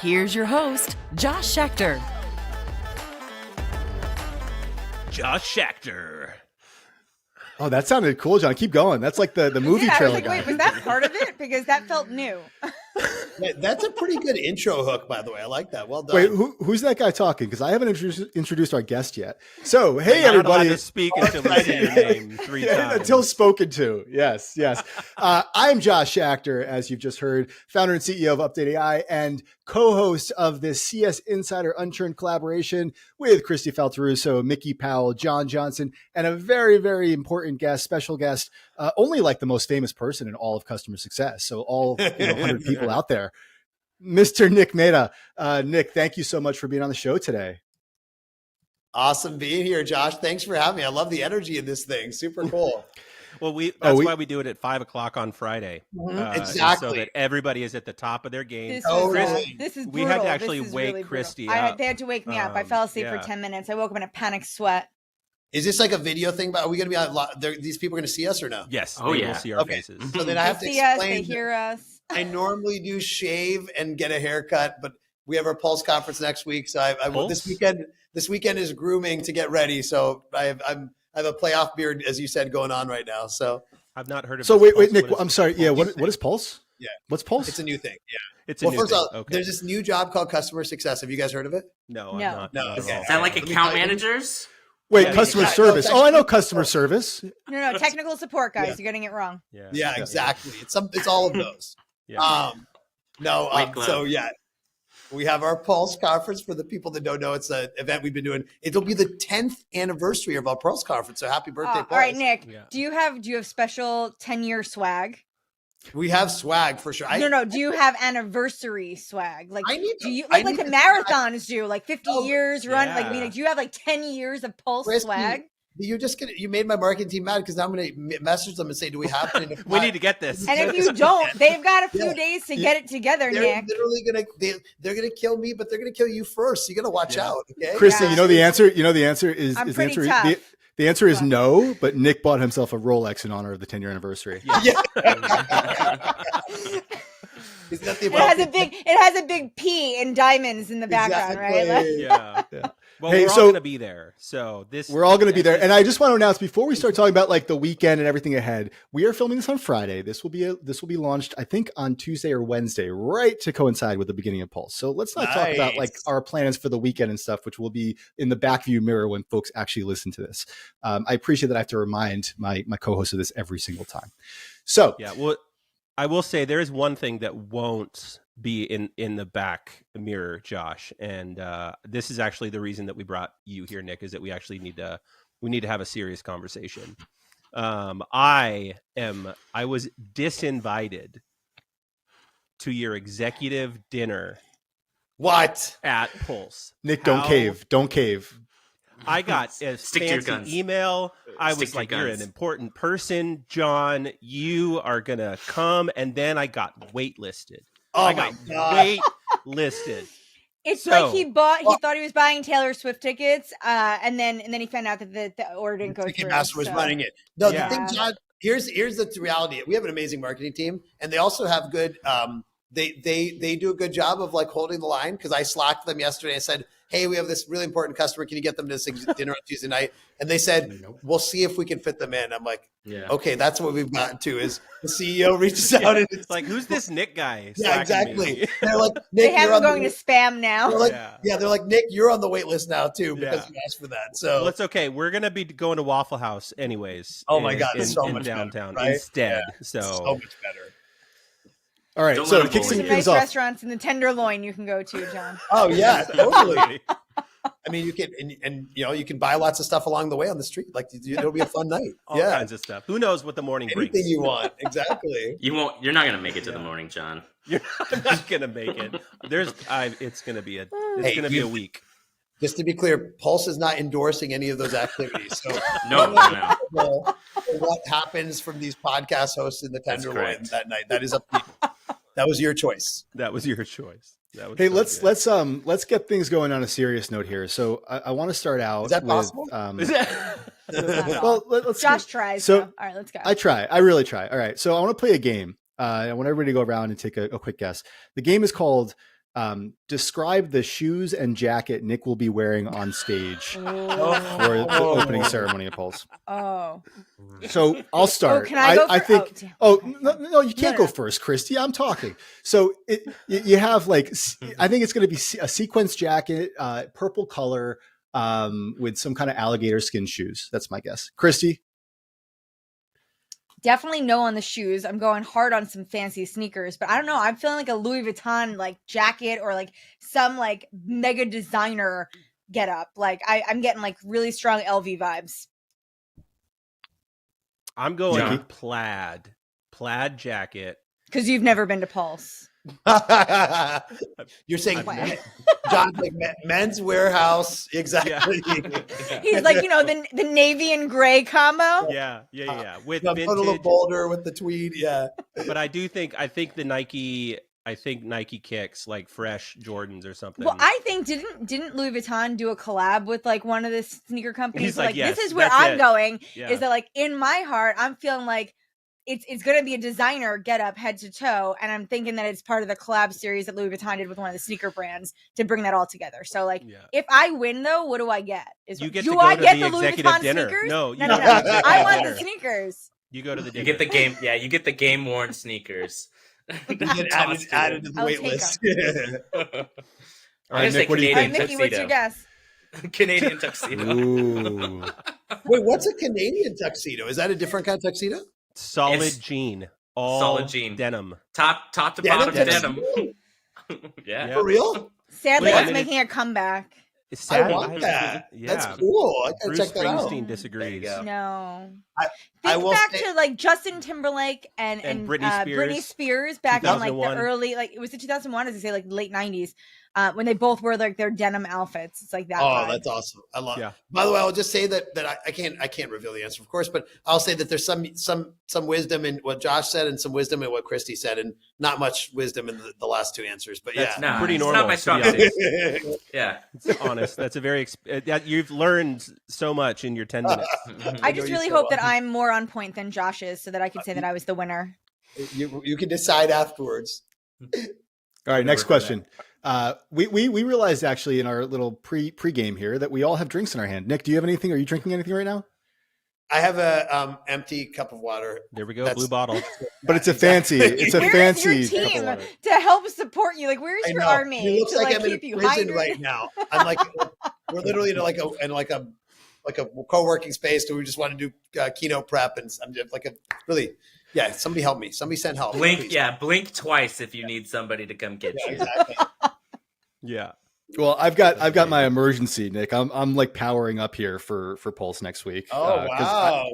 Here's your host, Josh Schachter. Josh Schachter. Oh, that sounded cool, John. Keep going. That's like the movie trailer. I was like, wait, was that part of it? Because that felt new. That's a pretty good intro hook, by the way. I like that. Well done. Wait, who's that guy talking? Because I haven't introduced our guest yet. So, hey, You're not everybody. allowed to speak until we say your name 3 times. Until spoken to. Yes. I am Josh Schachter, as you've just heard, founder and CEO of UpdateAI and co-host of this CS Insider Unchurned collaboration with Kristi Faltorusso, Mickey Powell, Jon Johnson, and a very, very important guest, special guest, only like the most famous person in all of customer success. So all 100 people out there. Mr. Nick Mehta. Nick, thank you so much for being on the show today. Awesome being here, Josh. Thanks for having me. I love the energy in this thing. Super cool. Well, that's why we do it at 5 o'clock on Friday. Exactly. So that everybody is at the top of their game. This is brutal. We had to actually This is wake really Kristi brutal. up. They had to wake me up. I fell asleep for 10 minutes. I woke up in a panic sweat. Is this like a video thing? Are we going to be these people are going to see us or no? Yes. Oh, they yeah. will see our faces. So then I have to They see us. explain. They hear us. I normally do shave and get a haircut, but we have our Pulse conference next week. So I this weekend is grooming to get ready. So I have a playoff beard, as you said, going on right now. So I've not heard of So this wait, Pulse. Nick, What is I'm sorry. Yeah. What is Pulse? Yeah. What's Pulse? it's a new thing. Yeah. It's a new First thing. of all, Okay. there's this new job called customer success. Have you guys heard of it? No. No. I'm not. No, Not at okay. all. Is that like Let me account tell you. managers? Wait, Yeah, customer yeah, service. no, I know customer service. No, technical support, guys. Yeah. You're getting it wrong. Yeah, exactly. It's all of those. Yeah. So yeah, we have our Pulse conference. For the people that don't know, it's an event we've been doing. It'll be the 10th anniversary of our Pulse conference. So happy birthday, Pulse. All right, Nick. Yeah. Do you have special 10-year swag? We have swag for sure. No. Do you have anniversary swag? Like, I need do you I like need the to- marathons do? Like 50 years run? yeah. Like, I mean, do you have like 10 years of Pulse Kristi, swag? you made my marketing team mad because now I'm going to message them and say, do we have to? We need to get this. And if you don't, they've got a few Yeah. days to get it together, They're Nick. literally they're gonna kill me, but they're gonna kill you first. You got to watch out. Okay, Kristi, Yeah. you know the answer. The answer is I'm the pretty answer. tough. The answer is no. But Nick bought himself a Rolex in honor of the 10-year anniversary. Isn't that the It has a big P in diamonds in the background, right? Like, Yeah. Well, Hey, we're all so- going to be there. So We're all going to be there. And I just want to announce before we start talking about like the weekend and everything ahead, we are filming this on Friday. This will be launched, I think, on Tuesday or Wednesday, right to coincide with the beginning of Pulse. So let's not talk about like our plans for the weekend and stuff, which will be in the back view mirror when folks actually listen to this. I appreciate that I have to remind my co-host of this every single time. So yeah. Well, I will say there is one thing that won't be in the back mirror, Josh, and this is actually the reason that we brought you here, Nick, is that we actually need to have a serious conversation. I was disinvited to your executive dinner what? at Pulse. Nick, don't cave. I got a Stick to your fancy guns. email. I Stick was to your like, you're guns. an important person, John. You are going to come. And then I got waitlisted. Oh I my got God. waitlisted. It's So- like he thought he was buying Taylor Swift tickets, and then he found out that the order didn't go through. Ticketmaster was so- running it. No, Yeah. the thing, John. Here's the reality. We have an amazing marketing team, and they also have good. They do a good job of like holding the line because I slacked them yesterday. I said, "Hey, we have this really important customer. Can you get them to this dinner on Tuesday night?" And they said, "We'll see if we can fit them in." I'm like, Yeah. "Okay, that's what we've gotten to." Is the CEO reaches out and It's like, who's this Nick guy? yeah, slacking exactly. me? They're like, They Nick, have you're him on going the. to spam now. They're like, Yeah. they're like, Nick, you're on the wait list now too because Yeah. you asked for that. Well, So it's okay. We're going to be going to Waffle House anyways. Oh my God, it's so in much better, downtown right? instead. Yeah. So so much better. All right. Don't So let to him kick bully Some things you. nice off. restaurants in the Tenderloin you can go to, John. Oh yeah, totally. I mean, you can and you can buy lots of stuff along the way on the street. Like it'll be a fun night. all Yeah, kinds of stuff. Who knows what the morning anything brings? you want. Exactly. You're not gonna make it to the morning, John. You're not going to make it. It's going to be Hey, a week. Just to be clear, Pulse is not endorsing any of those activities. So No. what happens from these podcast hosts in the That's Tenderloin correct. that night? That is up to you. That was your choice. That was your choice. That was Hey, so good. let's get things going on a serious note here. So I want to start out. Is that with, possible? Is that- well, let's Josh tries. So- So all right, let's go. I try. I really try. All right. So I want to play a game. I want everybody to go around and take a quick guess. The game is called Describe the shoes and jacket Nick will be wearing on stage for the opening ceremony of Pulse. Oh. So I'll start. Can I go I first? think. Oh, No, you can't go first, Kristi. I'm talking. So you have like, I think it's going to be a sequence jacket, purple color, with some kind of alligator skin shoes. That's my guess. Kristi. Definitely no on the shoes. I'm going hard on some fancy sneakers, but I don't know. I'm feeling like a Louis Vuitton like jacket or like some like mega designer get up. Like I'm getting like really strong LV vibes. I'm going John. plaid jacket. Because you've never been to Pulse. You're saying Plaid. John, like Men's Warehouse, exactly. He's like, the navy and gray combo. Yeah. With The little vintage, boulder with the tweed, yeah. but I think the Nike. I think Nike kicks like fresh Jordans or something. Well, I think didn't Louis Vuitton do a collab with like one of the sneaker companies? He's like, yes, this is where that's I'm it. going. Yeah. Is that like in my heart, I'm feeling like it's going to be a designer get up head to toe, and I'm thinking that it's part of the collab series that Louis Vuitton did with one of the sneaker brands to bring that all together. So like, if I win though, what do I get? You get do to go I to get the Louis executive Vuitton dinner. sneakers? No, you no. go to the executive I want dinner. the sneakers. You go to the You dinner. get the game. Yeah, you get the game worn sneakers. You get added to the I'll wait take list. All I'm right, gonna say Nick, what do you All right, think? Mickey, what's your guess? Canadian tuxedo. Ooh. Wait, what's a Canadian tuxedo? Is that a different kind of tuxedo? Solid It's- jean. All solid jean. denim. Top to Denim bottom tuxedo? denim. Yeah. Yeah. For real? Sadly, Well, I it's mean, making a comeback. It's I sad. want that. Yeah. That's cool. I gotta Bruce check that out. Springsteen There you disagrees. go. No. I Think will back say- to like Justin Timberlake and Britney Spears back in like the 2001. early, like it was the 2001, as I say, like late 90s, when they both wore like their denim outfits. It's like that. Oh, vibe. that's awesome. I love Yeah. it. By the way, I'll just say that I can't reveal the answer, of course, but I'll say that there's some wisdom in what Josh said and some wisdom in what Kristi said, and not much wisdom in the last two answers. But That's yeah. No, pretty it's normal. not my to strong be honest. suit. Yeah. It's honest. That's a very you've learned so much in your 10 minutes. I know just you really so hope that well. I'm more on point than Josh is, so that I could say that I was the winner. You can decide afterwards. All right, next for question. We realized actually in our little pre-game here that we all have drinks in our hand. Nick, do you have anything? Are you drinking anything right now? I have a empty cup of water. There we go. That's- Blue bottle. But it's a fancy. It's a Where's fancy your cup of team water. to help support you? Like, where's I your know. army It looks to like like I'm in keep you prison hydrated? right now. I'm like, we're literally in like a co-working space where we just want to do keynote prep, and I'm just like somebody help me. Somebody send help. Blink, please. yeah, blink twice if you need somebody to come get Yeah, you. exactly. Yeah. Well, I've got my emergency, Nick. I'm like powering up here for Pulse next week. Oh 'cause wow!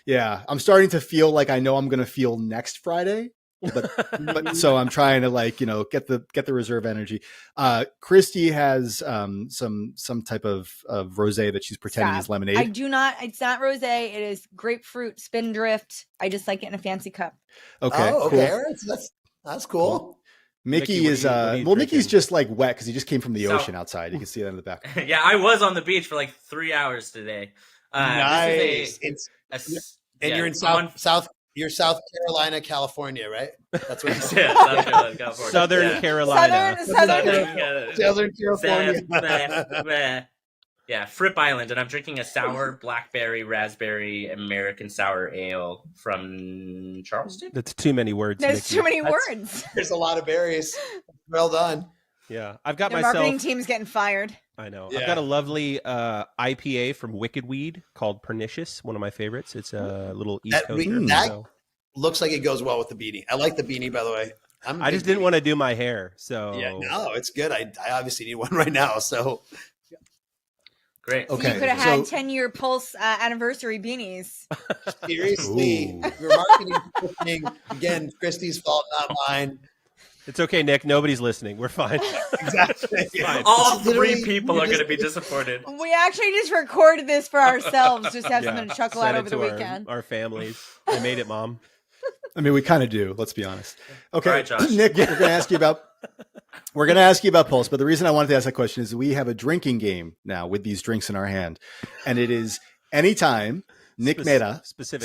yeah. I'm starting to feel like I know I'm going to feel next Friday, but so I'm trying to like get the reserve energy. Kristi has some type of rosé that she's pretending Stop. is lemonade. I do not. It's not rosé. It is grapefruit spindrift. I just like it in a fancy cup. Okay, Oh, cool. okay. All right. So that's cool. Mickey Mickey, is what are you Mickey's drinking? just like wet because he just came from the So- ocean outside. You can see that in the back. Yeah, I was on the beach for like 3 hours today. Nice. This is And yeah, you're in someone- South Carolina, California, right? That's what you're Yeah, South Carolina, California. Southern Yeah. Carolina. Southern. Southern California. Yeah, Fripp Island, and I'm drinking a sour blackberry raspberry American sour ale from Charleston. That's too many words. There's Mickey. too many That's- words. There's a lot of berries. Well done. Yeah. I've got The myself. marketing team's getting fired. I know. Yeah. I've got a lovely IPA from Wicked Weed called Pernicious, one of my favorites. It's a little East That- Coaster. that- so- Looks like it goes well with the beanie. I like the beanie, by the way. I just didn't want to do my hair, so Yeah, no, it's good. I obviously need one right now. So Great. Okay. You could have had so- 10-year Pulse anniversary beanies. seriously, Ooh. your marketing thing, again, Kristi's fault, not mine. it's okay, Nick. Nobody's listening. We're fine. Exactly. fine. All It's literally- 3 people you are going to just- be disappointed. We actually just recorded this for ourselves, just to have Yeah. something to chuckle Send at it over the to our- weekend. Our families. I made it, Mom. I mean, we kind of do. Let's be honest. Okay, All right, Josh. Nick, we're going to ask you about Pulse. But the reason I wanted to ask that question is we have a drinking game now with these drinks in our hand, and it is anytime Nick Mehta specifically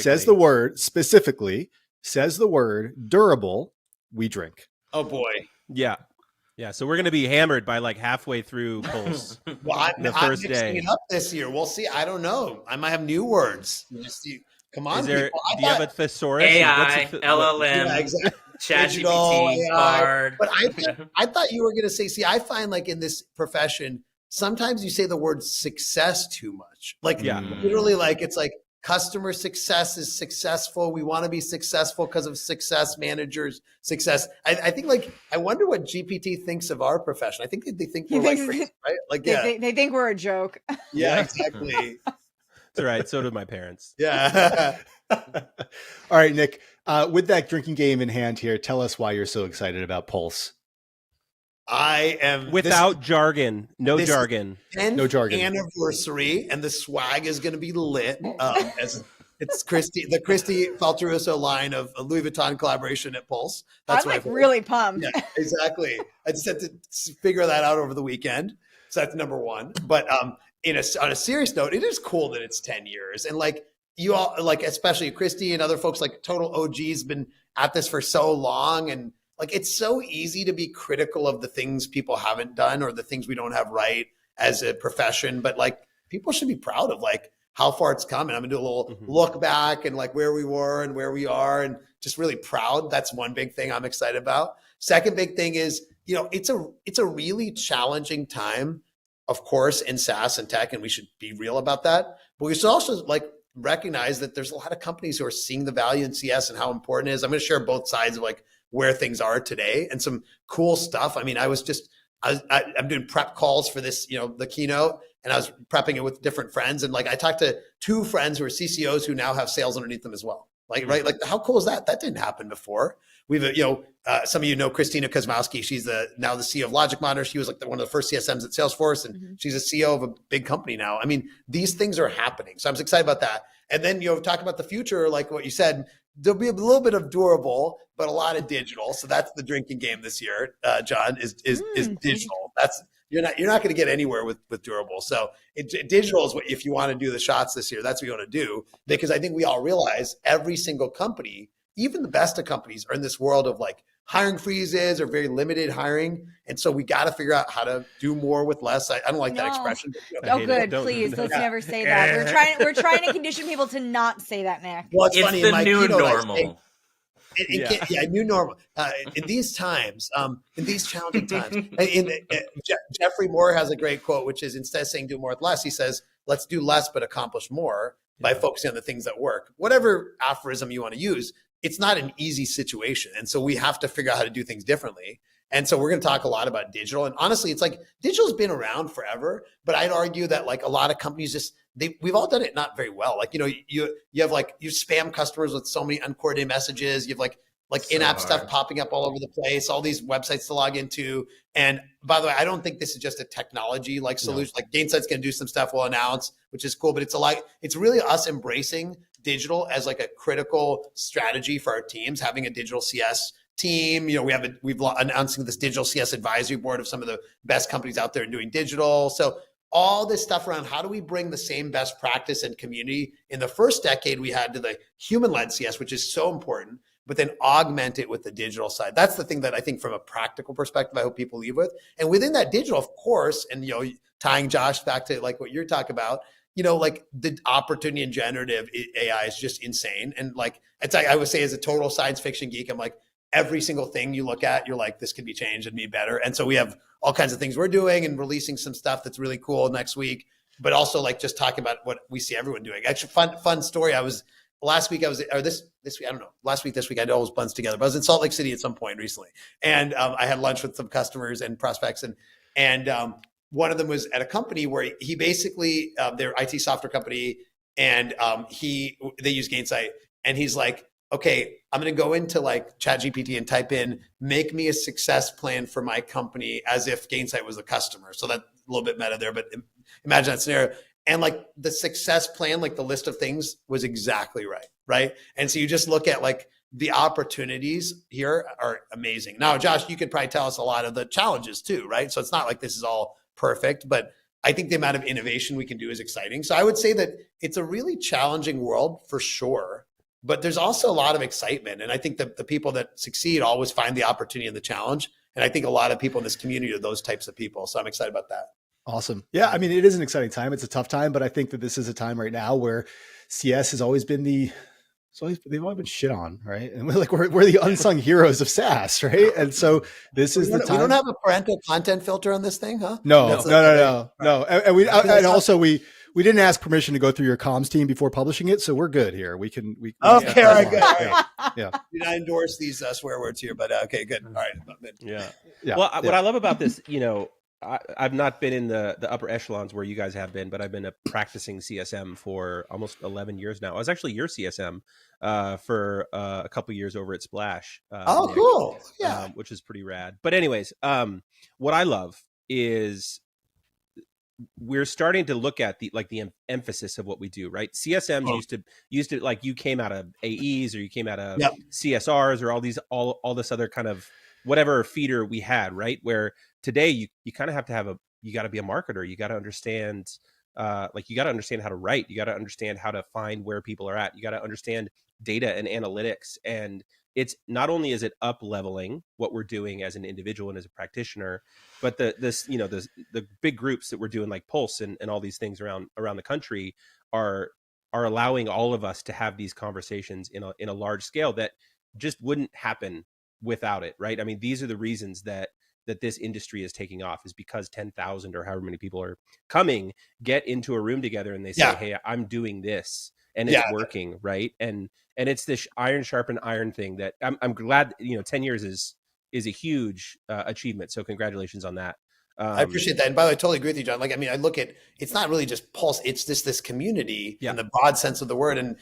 says the word durable, we drink. Oh boy. Yeah. Yeah, so we're going to be hammered by like halfway through Pulse. Well, I'm first mixing day. it up this year. We'll see. I don't know. I might have new words. Come on, Is there? people. Do you have a thesaurus? AI, What's LLM, Yeah, exactly. ChatGPT, Bard. But I thought you were going to say, see, I find like in this profession, sometimes you say the word success too much. Like literally like, it's like customer success is successful. We want to be successful because of success managers, success. I think like, I wonder what GPT thinks of our profession. I think they think we're like crazy, right? Like, They think we're a joke. Yeah, exactly. That's right. So did my parents. Yeah. All right, Nick, with that drinking game in hand here, tell us why you're so excited about Pulse. I am without jargon, no jargon, 10th no jargon anniversary, and the swag is going to be lit. As it's the Kristi Faltorusso line of a Louis Vuitton collaboration at Pulse. That's I'm like really pumped. Yeah, exactly. I just had to figure that out over the weekend. So that's number one. But on a serious note, it is cool that it's 10 years. And like you all, like especially Kristi and other folks, like total OGs, been at this for so long. And like, it's so easy to be critical of the things people haven't done or the things we don't have right as a profession. But like, people should be proud of like how far it's come. And I'm gonna do a little look back and like where we were and where we are, and just really proud. That's one big thing I'm excited about. Second big thing is, you know, it's a really challenging time, of course, in SaaS and tech, and we should be real about that. But we should also like recognize that there's a lot of companies who are seeing the value in CS and how important it is. I'm going to share both sides of like where things are today and some cool stuff. I mean, I'm doing prep calls for this, you know, the keynote, and I was prepping it with different friends. And like, I talked to 2 friends who are CCOs who now have sales underneath them as well. Like, right. Like, how cool is that? That didn't happen before. We've, you know, some of you know Christina Kosmowski. She's now the CEO of Logic Monitor. She was like one of the first CSMs at Salesforce, and she's a CEO of a big company now. I mean, these things are happening. So I'm excited about that. And then, you know, talk about the future, like what you said, there'll be a little bit of durable, but a lot of digital. So that's the drinking game this year, John, is digital. That's, you're not going to get anywhere with durable. So digital is what, if you want to do the shots this year, that's what you want to do. Because I think we all realize every single company, even the best of companies, are in this world of like hiring freezes or very limited hiring. And so we got to figure out how to do more with less. I don't like that expression. But, oh, good. Please, let's never say that. We're trying to condition people to not say that, Nick. Well, it's funny. The new normal. New normal. In these times, in these challenging times, Jeffrey Moore has a great quote, which is, instead of saying do more with less, he says, let's do less but accomplish more by focusing on the things that work. Whatever aphorism you want to use, it's not an easy situation. And so we have to figure out how to do things differently. And so we're going to talk a lot about digital. And honestly, it's like digital's been around forever, but I'd argue that like a lot of companies we've all done it not very well. Like, you know, you have like, you spam customers with so many uncoordinated messages. You have like in-app stuff popping up all over the place, all these websites to log into. And by the way, I don't think this is just a technology like solution. Like Gainsight's going to do some stuff we'll announce, which is cool, but it's really us embracing digital as like a critical strategy for our teams, having a digital CS team. You know, we've announcing this digital CS advisory board of some of the best companies out there doing digital. So all this stuff around how do we bring the same best practice and community in the first decade we had to the human-led CS, which is so important, but then augment it with the digital side. That's the thing that I think from a practical perspective, I hope people leave with. And within that digital, of course, and, you know, tying Josh back to like what you're talking about, you know, like the opportunity in generative AI is just insane. And like, I would say as a total science fiction geek, I'm like, every single thing you look at, you're like, this could be changed and be better. And so we have all kinds of things we're doing and releasing some stuff that's really cool next week, but also like just talking about what we see everyone doing. Actually, fun story. Last week, this week, I don't know, last week, this week, I know it was buns together, but I was in Salt Lake City at some point recently. And I had lunch with some customers and prospects, and one of them was at a company where he basically, their IT software company, and they use Gainsight, and he's like, okay, I'm going to go into like ChatGPT and type in, make me a success plan for my company as if Gainsight was a customer. So that's a little bit meta there, but imagine that scenario. And like the success plan, like the list of things was exactly right. Right. And so you just look at like the opportunities here are amazing. Now, Josh, you could probably tell us a lot of the challenges too, right? So it's not like this is all perfect, but I think the amount of innovation we can do is exciting. So I would say that it's a really challenging world for sure. But there's also a lot of excitement. And I think that the people that succeed always find the opportunity and the challenge. And I think a lot of people in this community are those types of people. So I'm excited about that. Awesome. Yeah. I mean, it is an exciting time. It's a tough time, but I think that this is a time right now where CS has always been they've always been shit on, right? And we're the unsung heroes of SaaS, right? And so this is the time. We don't have a parental content filter on this thing, huh? No. And also we didn't ask permission to go through your comms team before publishing it, so we're good here. We okay, all right, good. Yeah. Do not endorse these swear words here, but okay, good. All right. Yeah. Well, what I love about this, I've not been in the upper echelons where you guys have been, but I've been practicing CSM for almost 11 years now. I was actually your CSM for a couple years over at Splash. Nick, cool. Yeah. Which is pretty rad. But anyways, what I love is we're starting to look at the emphasis of what we do, right? CSMs used to like, you came out of AEs or you came out of CSRs or all this other kind of whatever feeder we had, right? Where today you kind of have to you got to be a marketer. You got to understand, you got to understand how to write. You got to understand how to find where people are at. You got to understand data and analytics. And it's not only is it up leveling what we're doing as an individual and as a practitioner, but the big groups that we're doing like Pulse and all these things around the country are allowing all of us to have these conversations in a large scale that just wouldn't happen without it, right? I mean, these are the reasons that this industry is taking off, is because 10,000 or however many people are get into a room together and they say, hey, I'm doing this and it's working, right? And it's this iron sharpen iron thing that I'm glad, 10 years is a huge achievement. So congratulations on that. I appreciate that. And by the way, I totally agree with you, John. Like, I mean, I look at, it's not really just Pulse, it's just this community in the broad sense of the word. And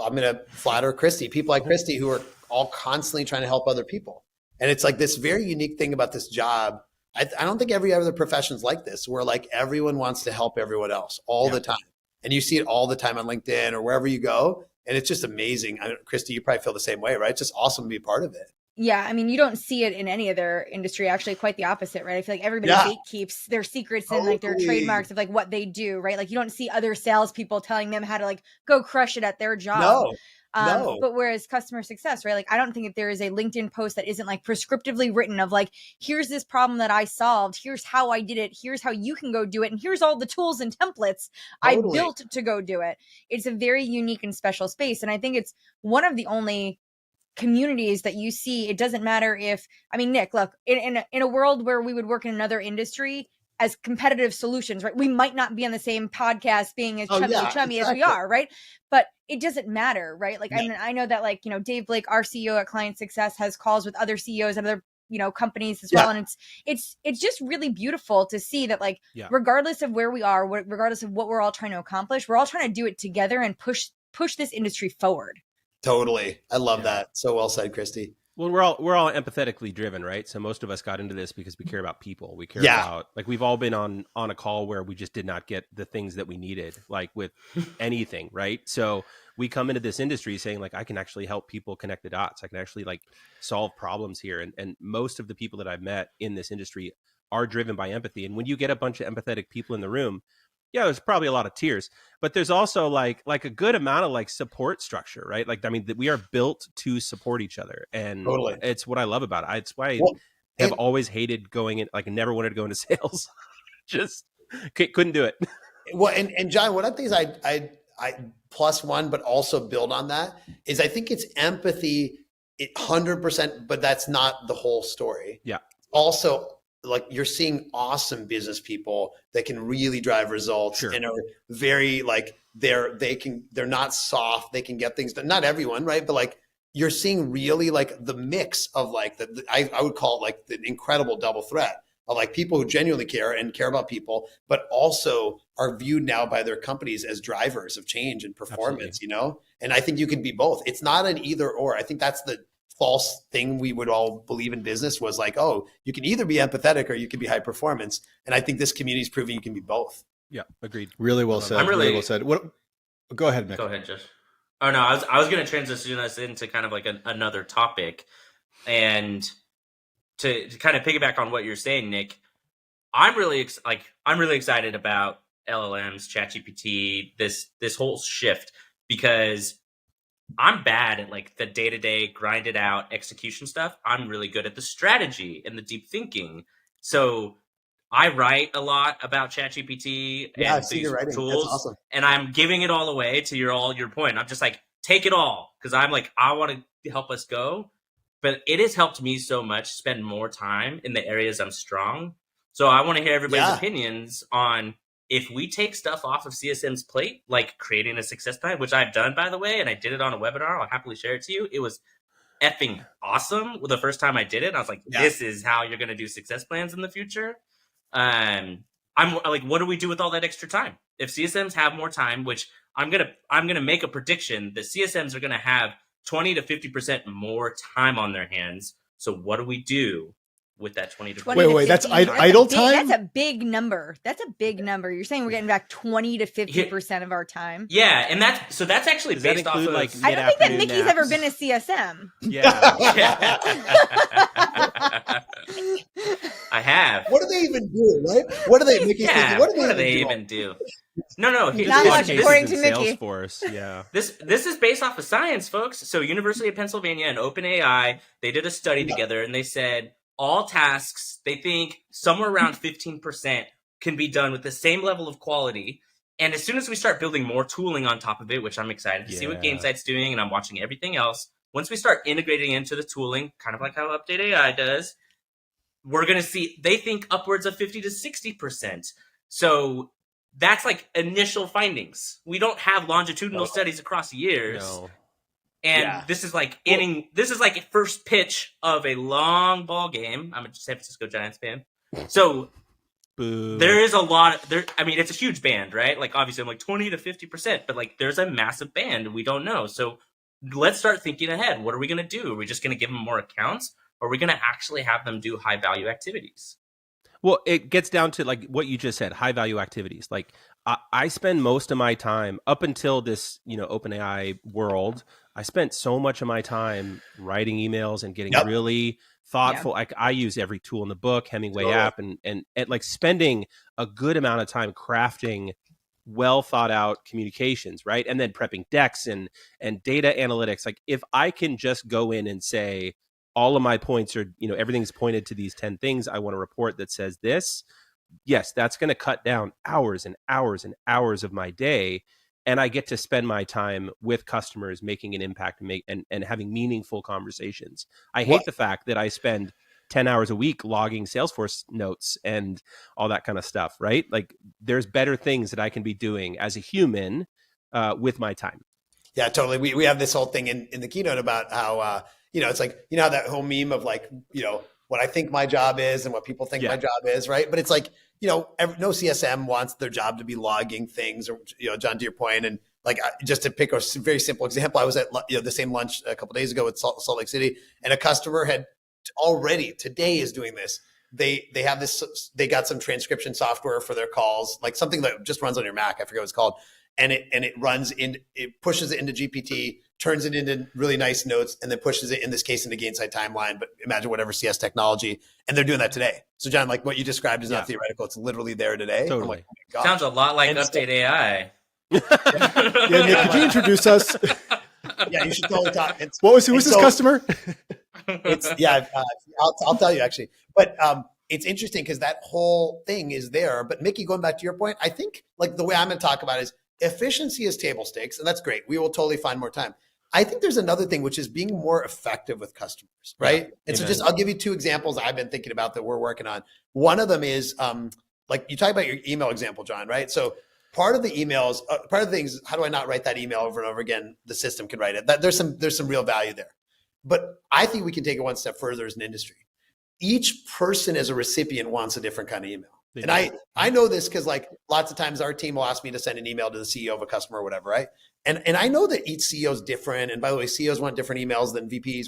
I'm going to flatter Kristi, people like Kristi who are all constantly trying to help other people. And it's like this very unique thing about this job. I don't think every other profession's like this, where like everyone wants to help everyone else all the time. And you see it all the time on LinkedIn or wherever you go. And it's just amazing. Kristi, you probably feel the same way, right? It's just awesome to be a part of it. Yeah, I mean, you don't see it in any other industry. Actually, quite the opposite, right? I feel like everybody gatekeeps their secrets and like their trademarks of like what they do, right? Like you don't see other salespeople telling them how to like go crush it at their job. No. But whereas customer success, right? Like I don't think that there is a LinkedIn post that isn't like prescriptively written of like, here's this problem that I solved. Here's how I did it. Here's how you can go do it. And here's all the tools and templates I built to go do it. It's a very unique and special space. And I think it's one of the only communities that you see. It doesn't matter if, I mean, Nick, look, in a world where we would work in another industry as competitive solutions, right? We might not be on the same podcast being as chummy as we are, right? But it doesn't matter, right? Like, I mean, I know that like, Dave Blake, our CEO at Client Success, has calls with other CEOs and other, companies as well. And it's just really beautiful to see that like, regardless of where we are, regardless of what we're all trying to accomplish, we're all trying to do it together and push this industry forward. Totally. I love that. So well said, Kristi. Well, we're all empathetically driven, right? So most of us got into this because we care about people. We care about, like, we've all been on a call where we just did not get the things that we needed, like with anything, right? So we come into this industry saying like, I can actually help people connect the dots. I can actually like solve problems here. And most of the people that I've met in this industry are driven by empathy. And when you get a bunch of empathetic people in the room, there's probably a lot of tears, but there's also like a good amount of like support structure, right? Like, I mean, we are built to support each other, and it's what I love about it. It's why I have always hated going in, like never wanted to go into sales. Just couldn't do it. Well, and John, one of the things I plus one, but also build on that is I think it's empathy 100%, but that's not the whole story. Yeah. Also, like you're seeing awesome business people that can really drive results and are very like they're not soft. They can get things done. Not everyone, right? But like you're seeing really like the mix of like I would call it like the incredible double threat of like people who genuinely care and care about people, but also are viewed now by their companies as drivers of change and performance, And I think you can be both. It's not an either or. I think that's the false thing we would all believe in business was like, oh, you can either be empathetic or you can be high performance. And I think this community is proving you can be both. Yeah, agreed. Really well said. Really well said. What? Go ahead, Nick. Go ahead, Josh. Oh no, I was going to transition us into kind of like another topic, and to kind of piggyback on what you're saying, Nick. I'm really excited about LLMs, ChatGPT, this whole shift, because I'm bad at like the day-to-day grind it out execution stuff. I'm really good at the strategy and the deep thinking. So I write a lot about ChatGPT Yeah, I've and seen these your writing. tools, That's awesome. and I'm giving it all away to your point. I'm just like, take it all, because I'm like, I want to help us go. But it has helped me so much spend more time in the areas I'm strong. So I want to hear everybody's opinions on if we take stuff off of CSM's plate, like creating a success plan, which I've done, by the way, and I did it on a webinar. I'll happily share it to you. It was effing awesome the first time I did it. I was like, this is how you're going to do success plans in the future. I'm like, what do we do with all that extra time? If CSMs have more time, which I'm gonna make a prediction that CSMs are gonna have 20 to 50% more time on their hands. So what do we do with that 20 to 50? Wait, that's idle time? That's a big number. That's a big number. You're saying we're getting back 20 to 50% of our time. Yeah, and that's actually Does based that off of like I don't think that Mickey's naps? ever been a CSM. Yeah. I have. What do they even do, right? What do they, Mickey's thinking, What do do they even do? No. Not much, according to Mickey. Salesforce, yeah. This is based off of science, folks. So University of Pennsylvania and OpenAI, they did a study together, and they said all tasks, they think somewhere around 15% can be done with the same level of quality. And as soon as we start building more tooling on top of it, which I'm excited to see what Gainsight's doing, and I'm watching everything else, once we start integrating into the tooling, kind of like how UpdateAI does, we're going to see, they think upwards of 50 to 60%. So that's like initial findings. We don't have longitudinal studies across years. No. And this is like this is like first pitch of a long ball game. I'm a San Francisco Giants fan. So Boo. there is a lot there. I mean, it's a huge band, right? Like obviously I'm like 20 to 50%, but like there's a massive band. We don't know. So let's start thinking ahead. What are we going to do? Are we just going to give them more accounts? Or are we going to actually have them do high value activities? Well, it gets down to like what you just said, high value activities. Like I spend most of my time up until this, OpenAI world. I spent so much of my time writing emails and getting really thoughtful. Like I use every tool in the book, Hemingway app, and like spending a good amount of time crafting well thought out communications, right? And then prepping decks and data analytics. Like if I can just go in and say, all of my points are, everything's pointed to these 10 things. I want a report that says this. Yes, that's going to cut down hours and hours and hours of my day. And I get to spend my time with customers making an impact and having meaningful conversations. I hate the fact that I spend 10 hours a week logging Salesforce notes and all that kind of stuff, right? Like there's better things that I can be doing as a human with my time. Yeah, totally. We have this whole thing in the keynote about how, it's like, how that whole meme of like, what I think my job is and what people think my job is, right? But it's like, no CSM wants their job to be logging things, or, John, to your point, and like just to pick a very simple example, I was at the same lunch a couple of days ago at Salt Lake City, and a customer had already today is doing this. They have this, they got some transcription software for their calls, like something that just runs on your Mac. I forget what it's called. And it runs in, it pushes it into GPT, turns it into really nice notes, and then pushes it, in this case, into Gainsight timeline, but imagine whatever CS technology. And they're doing that today. So John, like what you described is not theoretical. It's literally there today. Totally. I'm like, oh my God. Sounds a lot like UpdateAI. Yeah, Nick, could you introduce us? Yeah, you should totally talk. Who's this customer? I'll tell you actually. But it's interesting because that whole thing is there. But Mickey, going back to your point, I think like the way I'm going to talk about it is efficiency is table stakes, and that's great. We will totally find more time. I think there's another thing, which is being more effective with customers, right? And so I'll give you two examples I've been thinking about that we're working on. One of them is like you talk about your email example, John, right? So part of the emails, part of the things, how do I not write that email over and over again? The system can write it. There's some real value there. But I think we can take it one step further as an industry. Each person as a recipient wants a different kind of email. And I know this because like lots of times our team will ask me to send an email to the CEO of a customer or whatever, right? And I know that each CEO is different. And by the way, CEOs want different emails than VPs.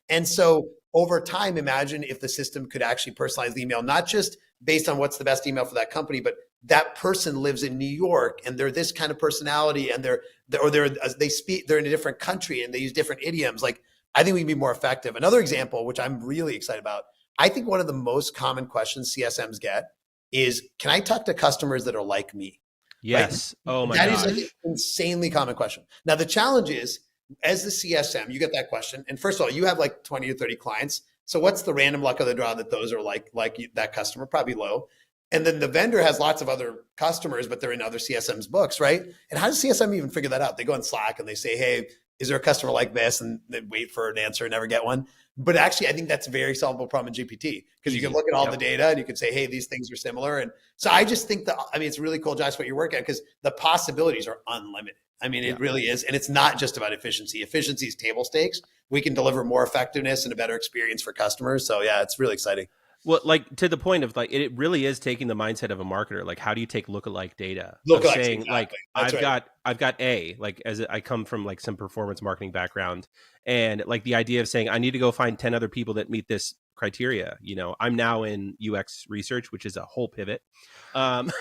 And so over time, imagine if the system could actually personalize the email, not just based on what's the best email for that company, but that person lives in New York and they're this kind of personality and they're in a different country and they use different idioms. Like I think we can be more effective. Another example, which I'm really excited about, I think one of the most common questions CSMs get is, can I talk to customers that are like me? Yes. Right? Oh my gosh. gosh. That is an insanely common question. Now, the challenge is as the CSM, you get that question. And first of all, you have like 20 or 30 clients. So what's the random luck of the draw that those are like that customer? Probably low. And then the vendor has lots of other customers, but they're in other CSM's books, right? And how does CSM even figure that out? They go on Slack and they say, hey, is there a customer like this? And they wait for an answer and never get one. But actually, I think that's a very solvable problem in GPT, because you can look at all the data and you can say, hey, these things are similar. And so I just think it's really cool, Josh, what you're working on, because the possibilities are unlimited. I mean, it really is. And it's not just about efficiency. Efficiency is table stakes. We can deliver more effectiveness and a better experience for customers. So yeah, it's really exciting. Well, like to the point of like, it really is taking the mindset of a marketer. Like, how do you take lookalike data? Lookalike, saying exactly. like, I've got A, like as I come from like some performance marketing background, and like the idea of saying, I need to go find 10 other people that meet this criteria. You know, I'm now in UX research, which is a whole pivot. But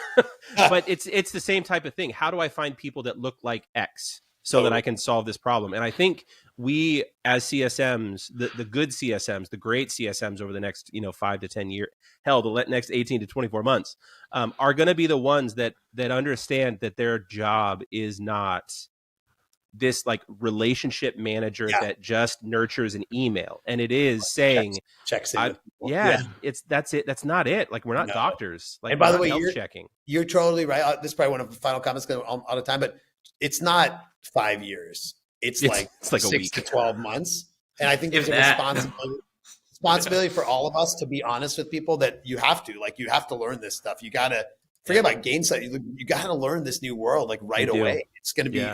it's the same type of thing. How do I find people that look like X so that I can solve this problem? And I think we as CSMs, the good CSMs, the great CSMs over the next 5 to 10 years, hell, the next 18 to 24 months, are going to be the ones that understand that their job is not this like relationship manager that just nurtures an email, and it is saying checks in. That's it. That's not it. Like, we're not doctors. Like, and by the way, you're totally right. This is probably one of the final comments because I'm out of time, but it's not 5 years. It's like a 6 week to 12 months. And I think it's a responsibility for all of us to be honest with people that you have to learn this stuff. You got to forget about Gainsight. You got to learn this new world like right away. It's going to be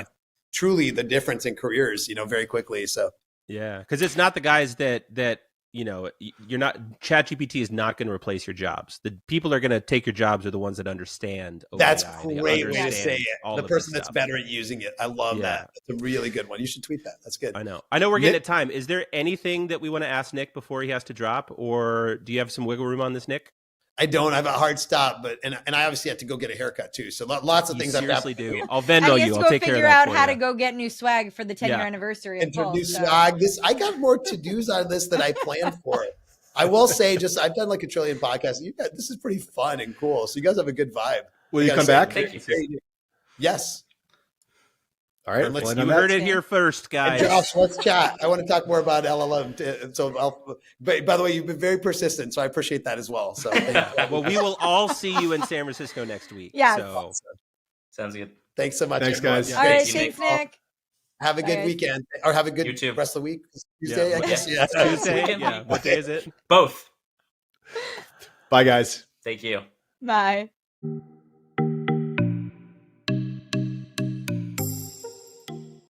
truly the difference in careers, very quickly. So yeah, because it's not the guys that you're not. ChatGPT is not going to replace your jobs. The people that are going to take your jobs are the ones that understand OpenAI. That's a great way to say it. The person that's better at using it. I love that. That's a really good one. You should tweet that. That's good. I know we're getting at time. Is there anything that we want to ask Nick before he has to drop, or do you have some wiggle room on this, Nick? I don't. I have a hard stop, but and I obviously have to go get a haircut too. So lots of things. Seriously, do. I'll Venmo you. I'll take care of that. Figure out how to go get new swag for the 10-year anniversary. And new swag. I got more to-dos on this than I planned for. I will say, I've done like a trillion podcasts. This is pretty fun and cool. So you guys have a good vibe. Will you come back? Thank you. Yes. All right. You heard it here first, guys. And Josh, let's chat. I want to talk more about LLM. So, by the way, you've been very persistent, so I appreciate that as well. So, well, we will all see you in San Francisco next week. Yeah. So. Sounds good. Thanks so much. Thanks, guys. All right. Thanks, Nick. Have a good weekend, or have a good rest of the week. Tuesday, I guess. Yeah. Tuesday. Yeah. What day is it? Both. Bye, guys. Thank you. Bye.